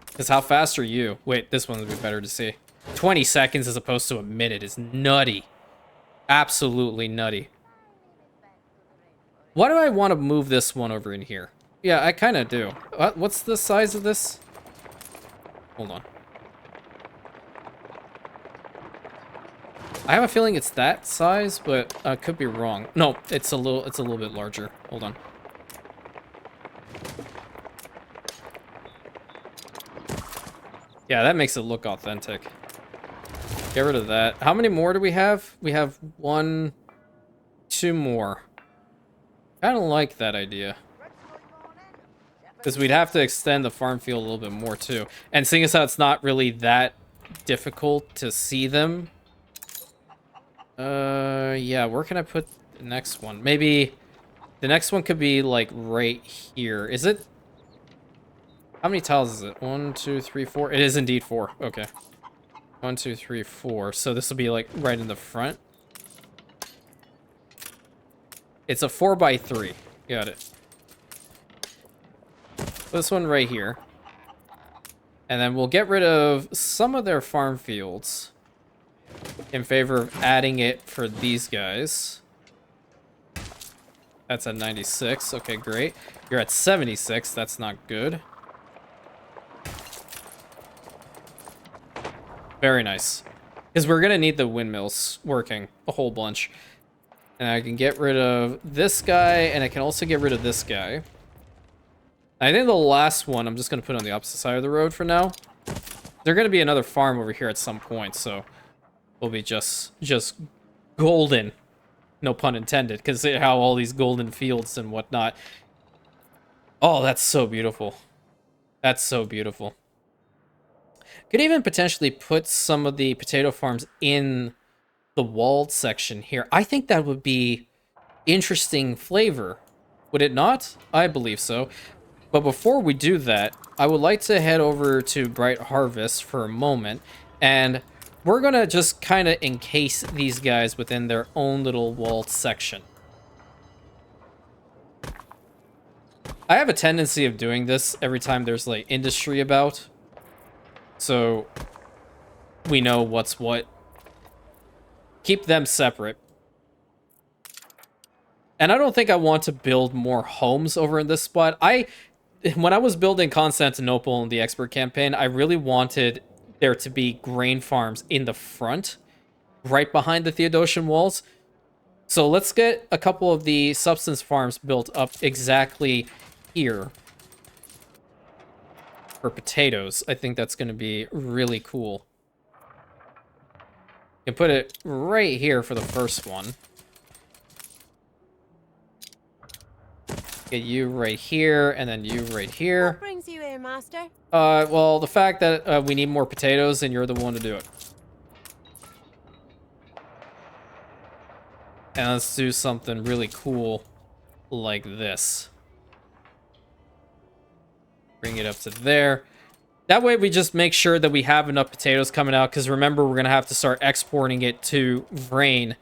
Because how fast are you? Wait, this one would be better to see. 20 seconds as opposed to a minute is nutty. Absolutely nutty. Why do I want to move this one over in here? Yeah, I kind of do. What's the size of this? Hold on. I have a feeling it's that size, but I could be wrong. No, it's a little bit larger. Hold on. Yeah, that makes it look authentic. Get rid of that. How many more do we have? We have 1, 2 more. I don't like that idea. Because we'd have to extend the farm field a little bit more too. And seeing as how it's not really that difficult to see them. Yeah, where can I put the next one? Maybe the next one could be like right here. Is it? How many tiles is it? 1, 2, 3, 4. It is indeed 4. Okay. 1, 2, 3, 4. So this will be like right in the front. It's a 4x3. Got it. This one right here. And then we'll get rid of some of their farm fields in favor of adding it for these guys. That's at 96. Okay, great. You're at 76. That's not good. Very nice. Because we're going to need the windmills working a whole bunch. And I can get rid of this guy, and I can also get rid of this guy. I think the last one I'm just going to put on the opposite side of the road for now. There's going to be another farm over here at some point, so we'll be just golden. No pun intended, because how all these golden fields and whatnot. Oh, that's so beautiful. That's so beautiful. Could even potentially put some of the potato farms in the walled section here. I think that would be interesting flavor. Would it not? I believe so. But before we do that, I would like to head over to Bright Harvest for a moment. And we're going to just kind of encase these guys within their own little walled section. I have a tendency of doing this every time there's like industry about. So we know what's what. Keep them separate. And I don't think I want to build more homes over in this spot. When I was building Constantinople in the expert campaign, I really wanted there to be grain farms in the front, right behind the Theodosian walls. So let's get a couple of the substance farms built up exactly here for potatoes. I think that's going to be really cool. You can put it right here for the first one. Get you right here, and then you right here. What brings you here, master? Well, the fact that we need more potatoes, and you're the one to do it. And let's do something really cool like this. Bring it up to there. That way we just make sure that we have enough potatoes coming out, because remember, we're going to have to start exporting it to Rain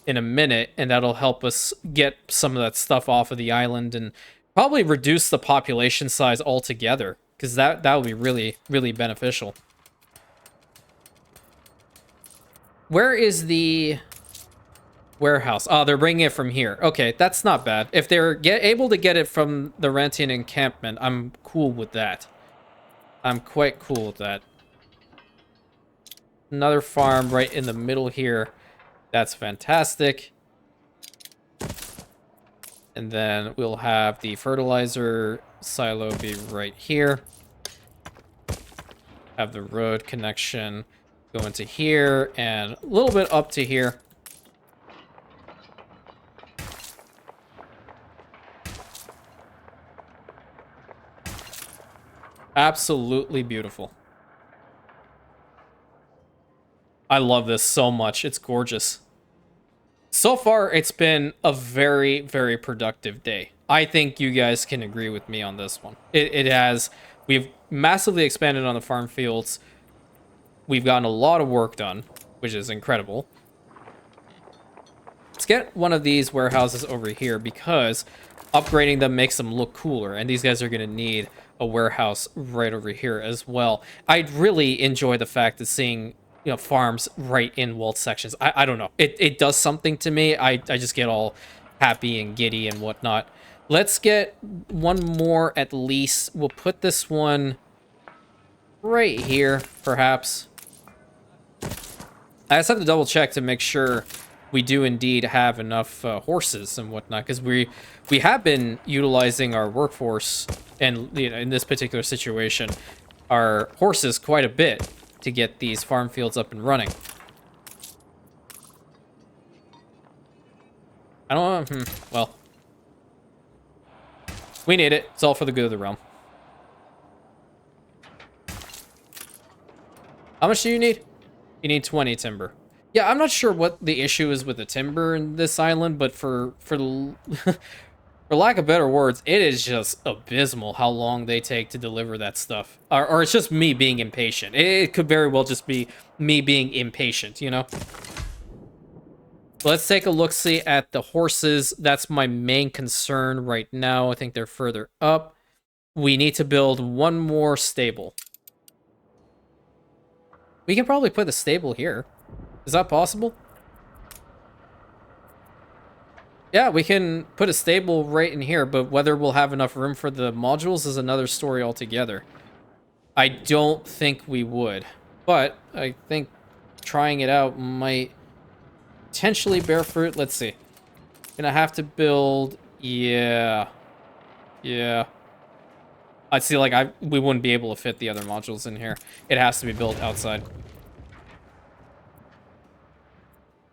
in a minute, and that'll help us get some of that stuff off of the island and probably reduce the population size altogether, because that would be really, really beneficial. Where is the warehouse? Oh, they're bringing it from here. Okay, that's not bad. If they're able to get it from the Rantian encampment, I'm cool with that. I'm quite cool with that. Another farm right in the middle here. That's fantastic. And then we'll have the fertilizer silo be right here. Have the road connection go into here and a little bit up to here. Absolutely beautiful. I love this so much. It's gorgeous. So far, it's been a very, very productive day. I think you guys can agree with me on this one. It has. We've massively expanded on the farm fields. We've gotten a lot of work done, which is incredible. Let's get one of these warehouses over here, because upgrading them makes them look cooler, and these guys are going to need a warehouse right over here as well. I really enjoy the fact of seeing, you know, farms right in walled sections. I don't know. It does something to me. I just get all happy and giddy and whatnot. Let's get one more at least. We'll put this one right here, perhaps. I just have to double check to make sure we do indeed have enough horses and whatnot, because we have been utilizing our workforce, and you know, in this particular situation, our horses quite a bit to get these farm fields up and running. I don't know. Well, we need it. It's all for the good of the realm. How much do you need? You need 20 timber. Yeah, I'm not sure what the issue is with the timber in this island, but for lack of better words, it is just abysmal how long they take to deliver that stuff. Or it's just me being impatient. It could very well just be me being impatient, you know? Let's take a look-see at the horses. That's my main concern right now. I think they're further up. We need to build one more stable. We can probably put the stable here. Is that possible? Yeah, we can put a stable right in here, but whether we'll have enough room for the modules is another story altogether. I don't think we would, but I think trying it out might potentially bear fruit. Let's see. Gonna have to build... Yeah. I see, like, we wouldn't be able to fit the other modules in here. It has to be built outside.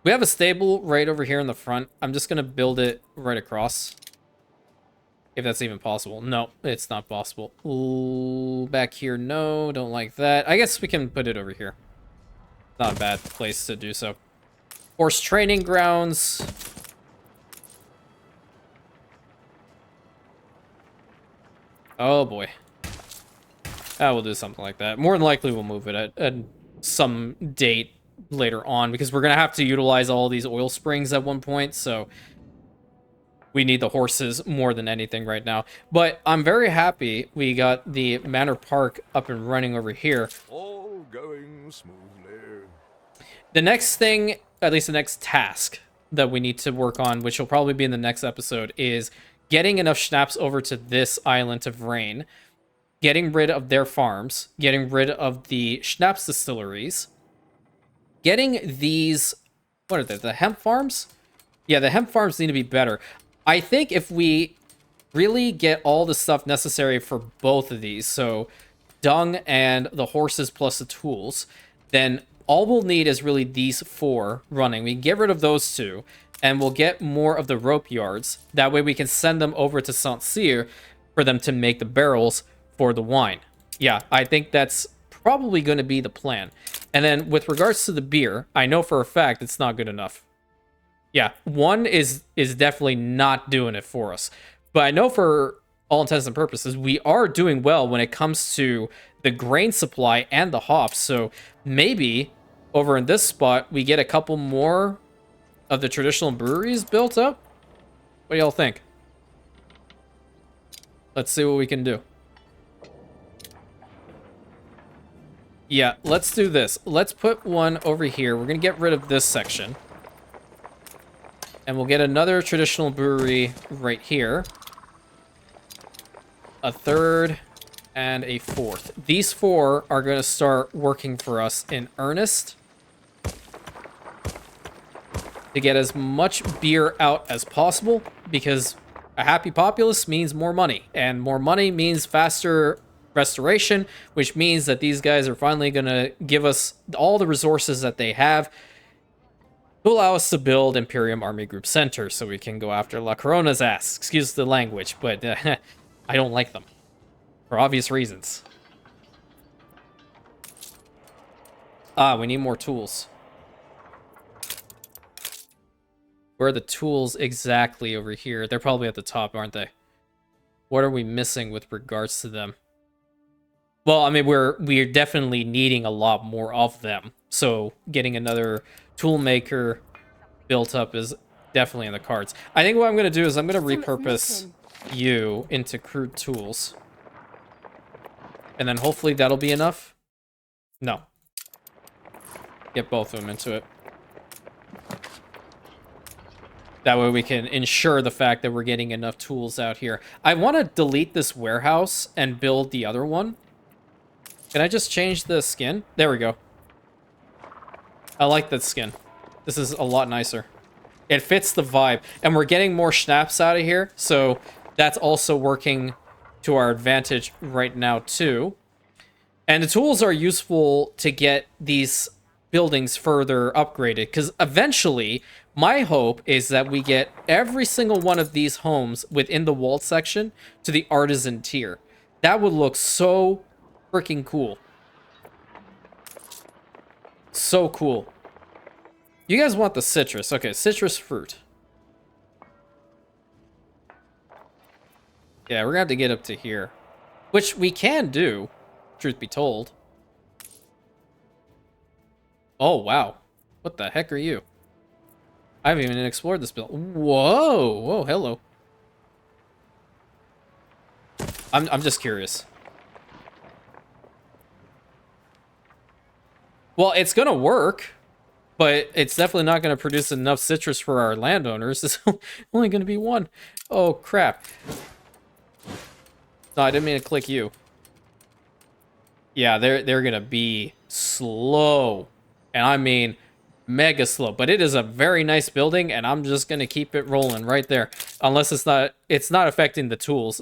We have a stable right over here in the front. I'm just going to build it right across. If that's even possible. No, it's not possible. Ooh, back here, no, don't like that. I guess we can put it over here. Not a bad place to do so. Horse training grounds. Oh boy. We'll do something like that. More than likely we'll move it at some date later on, because we're gonna have to utilize all these oil springs at one point, so we need the horses more than anything right now. But I'm very happy we got the Manor Park up and running over here. All going smoothly. The next thing, at least the next task that we need to work on, which will probably be in the next episode, is getting enough schnapps over to this island of Rain. getting rid of their farms, getting rid of the Schnapps distilleries, getting these, what are they, the hemp farms? Yeah, the hemp farms need to be better. I think if we really get all the stuff necessary for both of these, so dung and the horses plus the tools, then all we'll need is really these 4 running. We can get rid of those 2, and we'll get more of the rope yards. That way we can send them over to Saint Sére for them to make the barrels for the wine. Yeah, I think that's probably going to be the plan. And then with regards to the beer, I know for a fact it's not good enough. Yeah, 1 is definitely not doing it for us. But I know for all intents and purposes, we are doing well when it comes to the grain supply and the hops. So maybe over in this spot, we get a couple more of the traditional breweries built up. What do y'all think? Let's see what we can do. Yeah, let's do this. Let's put one over here. We're going to get rid of this section. And we'll get another traditional brewery right here. A 3rd and a 4th. These 4 are going to start working for us in earnest to get as much beer out as possible, because a happy populace means more money, and more money means faster restoration, which means that these guys are finally going to give us all the resources that they have to allow us to build Imperium Army Group Center so we can go after La Corona's ass. Excuse the language, but I don't like them for obvious reasons. We need more tools. Where are the tools exactly over here? They're probably at the top, aren't they? What are we missing with regards to them? Well, I mean, we're definitely needing a lot more of them. So getting another tool maker built up is definitely in the cards. I think what I'm going to do is I'm going to repurpose you into crude tools. And then hopefully that'll be enough. No. Get both of them into it. That way we can ensure the fact that we're getting enough tools out here. I want to delete this warehouse and build the other one. Can I just change the skin? There we go. I like that skin. This is a lot nicer. It fits the vibe. And we're getting more Schnapps out of here, so that's also working to our advantage right now too. And the tools are useful to get these buildings further upgraded, because eventually my hope is that we get every single one of these homes within the walled section to the artisan tier. That would look so freaking cool. So cool. You guys want the citrus. Okay, citrus fruit. Yeah, we're gonna have to get up to here, which we can do, truth be told. Oh, wow. What the heck are you? I haven't even explored this build. Whoa! Whoa, hello. I'm just curious. Well, it's gonna work, but it's definitely not gonna produce enough citrus for our landowners. It's only gonna be one. Oh, crap. No, I didn't mean to click you. Yeah, they're gonna be slow. And I mean mega slow, but it is a very nice building, and I'm just gonna keep it rolling right there, unless it's not affecting the tools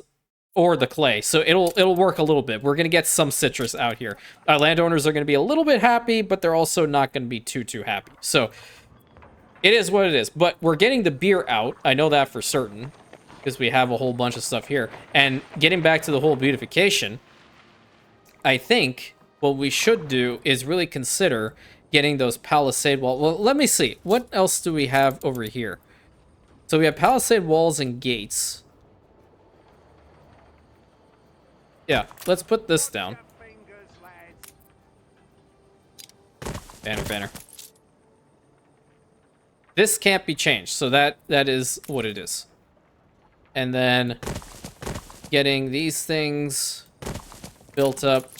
or the clay, so it'll work a little bit. We're gonna get some citrus out here. Our landowners are gonna be a little bit happy, but they're also not gonna be too happy. So it is what it is. But we're getting the beer out. I know that for certain, because we have a whole bunch of stuff here. And getting back to the whole beautification, I think what we should do is really consider getting those palisade walls. Well, let me see. What else do we have over here? So we have palisade walls and gates. Yeah, let's put this down. Banner. This can't be changed, so that is what it is. And then getting these things built up.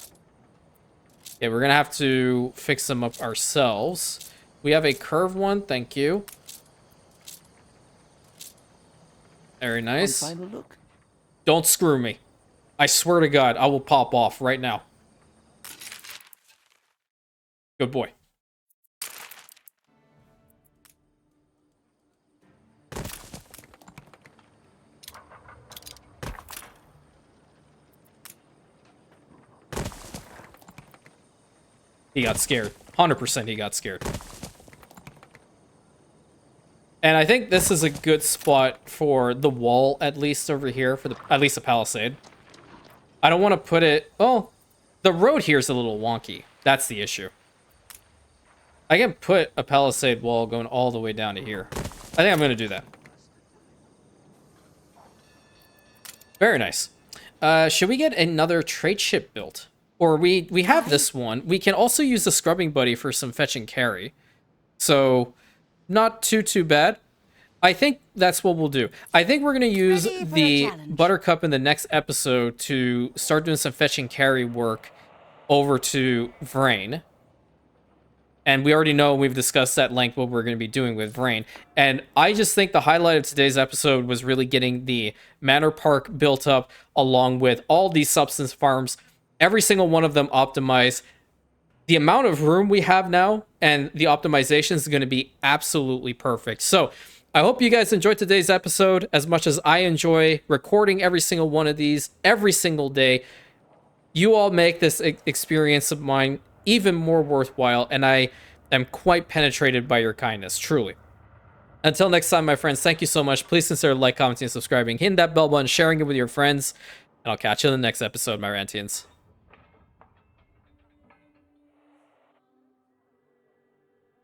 Yeah, we're gonna have to fix them up ourselves. We have a curved one, thank you. Very nice. One final look. Don't screw me. I swear to God, I will pop off right now. Good boy. He got scared. 100% he got scared. And I think this is a good spot for the wall, at least over here, for at least the palisade. I don't want to put it... Oh, the road here is a little wonky. That's the issue. I can put a palisade wall going all the way down to here. I think I'm going to do that. Very nice. Should we get another trade ship built? Or we have this one. We can also use the scrubbing buddy for some fetch and carry. So, not too bad. I think that's what we'll do. I think we're going to use the Buttercup in the next episode to start doing some fetch and carry work over to Vrain. And we already know, we've discussed at length what we're going to be doing with Vrain. And I just think the highlight of today's episode was really getting the Manor Park built up along with all these substance farms. Every single one of them optimized. The amount of room we have now and the optimization is going to be absolutely perfect. So I hope you guys enjoyed today's episode as much as I enjoy recording every single one of these every single day. You all make this experience of mine even more worthwhile, and I am quite penetrated by your kindness, truly. Until next time, my friends, thank you so much. Please consider like, commenting, and subscribing, hitting that bell button, sharing it with your friends, and I'll catch you in the next episode, my Rantians.